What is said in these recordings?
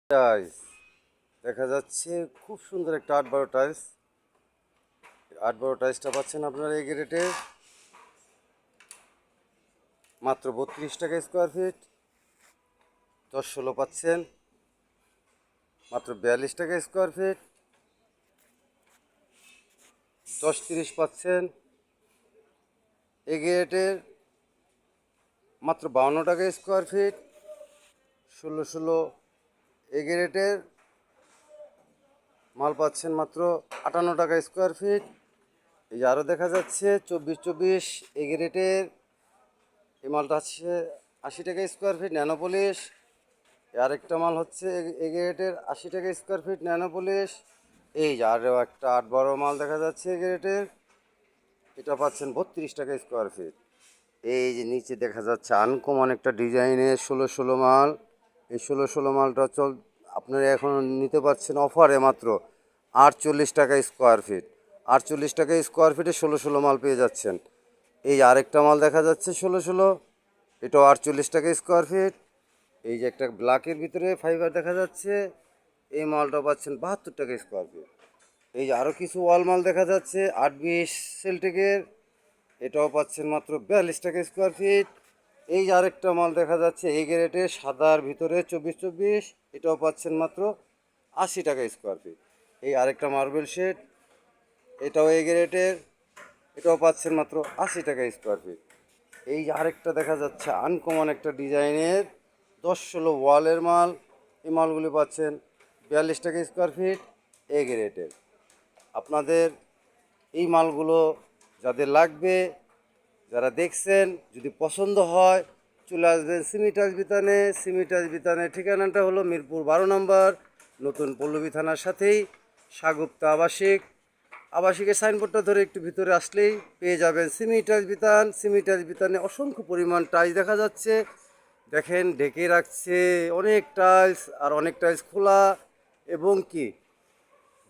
Tiles দেখা যাচ্ছে, খুব সুন্দর একটা 8-12 টাইলস। 8-12 টাইলসটা পাচ্ছেন আপনারা এই রেটে মাত্র 32 টাকা স্কোয়ার ফিট। 10-16 পাচ্ছেন মাত্র 42 টাকা স্কোয়ার ফিট। 10-30 পাচ্ছেন এই রেটের মাত্র 52 টাকা স্কোয়ার ফিট। 16-16 এই রেটের মাল পাচ্ছেন মাত্র 58 টাকা স্কোয়ার ফিট। এই যে আরও দেখা যাচ্ছে 24-24 এই রেটের এই মালটা হচ্ছে 80 টাকা স্কোয়ার ফিট ন্যানো পলিশ। আরেকটা মাল হচ্ছে এই রেটের 80 টাকা স্কোয়ার ফিট ন্যানো পলিশ। এই যে আরও একটা 8-12 মাল দেখা যাচ্ছে এই রেটের, এটা পাচ্ছেন 32 টাকা স্কোয়ার ফিট। এই যে নিচে দেখা যাচ্ছে আনকমন একটা ডিজাইনের 16-16 মাল। এই 16-16 মালটা আপনারা এখন নিতে পারছেন অফারে মাত্র 48 টাকা স্কোয়ার ফিট। 48 টাকা স্কোয়ার ফিটে 16-16 মাল পেয়ে যাচ্ছেন। এই আরেকটা মাল দেখা যাচ্ছে 16-16, এটাও 48 টাকা স্কোয়ার ফিট। এই যে একটা ব্ল্যাকের ভিতরে ফাইবার দেখা যাচ্ছে, এই মালটা পাচ্ছেন 72 টাকা স্কোয়ার ফিট। এই যে আরও কিছু ওয়াল মাল দেখা যাচ্ছে 8-20 সেলটেকের, এটাও পাচ্ছেন মাত্র 42 টাকা স্কোয়ার ফিট। এই যে আরেকটা মাল দেখা যাচ্ছে এই গ্রেটে সাদার ভিতরে 24-24, এটাও পাচ্ছেন মাত্র 80 টাকা স্কোয়ার ফিট। এই আরেকটা মার্বেল শেড, এটাও এই গ্রেটের, এটাও পাচ্ছেন মাত্র 80 টাকা স্কোয়ার ফিট। এই যে আরেকটা দেখা যাচ্ছে আনকমন একটা ডিজাইনের 10-16 ওয়ালের মাল, এই মালগুলি পাচ্ছেন 42 টাকা স্কোয়ার ফিট এই গ্রেটের। আপনাদের এই মালগুলো যাদের লাগবে, যারা দেখছেন, যদি পছন্দ হয় চলে আসবেন সিমিটাস বিতানে। সিমিটাস বিতানের ঠিকানাটা হলো মিরপুর 12 নম্বর, নতুন পল্লবী থানার সাথেই সাগুপ্তা আবাসিকের সাইনবোর্ডটা ধরে একটু ভিতরে আসলেই পেয়ে যাবেন সিমিটাস বিতান। সিমিটাস বিতানে অসংখ্য পরিমাণ টাইলস দেখা যাচ্ছে, দেখেন ঢেকে রাখছে অনেক টাইলস, আর অনেক টাইলস খোলা, এবং কি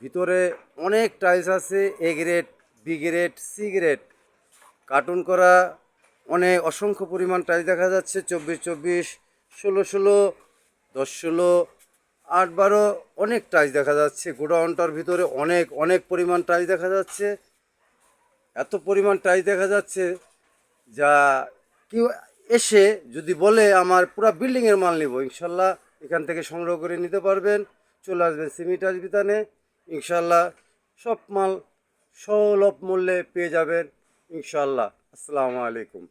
ভিতরে অনেক টাইলস আছে A grade, B grade, C grade, carton করা অনেক অসংখ্য পরিমাণ টাইলস দেখা যাচ্ছে। 24-24, 16-16, 10-16, 8-12 অনেক টাইলস দেখা যাচ্ছে। গোডাউনটার ভিতরে অনেক অনেক পরিমাণ টাইলস দেখা যাচ্ছে। এত পরিমাণ টাইলস দেখা যাচ্ছে যা কেউ এসে যদি বলে আমার পুরো বিল্ডিংয়ের মাল নিব, ইনশাল্লাহ এখান থেকে সংগ্রহ করে নিতে পারবেন। চলে আসবেন সিমিটাস বিতানে, ইনশাল্লাহ সব মাল সুলভ মূল্যে পেয়ে যাবেন ইনশাল্লাহ। আসসালামু আলাইকুম।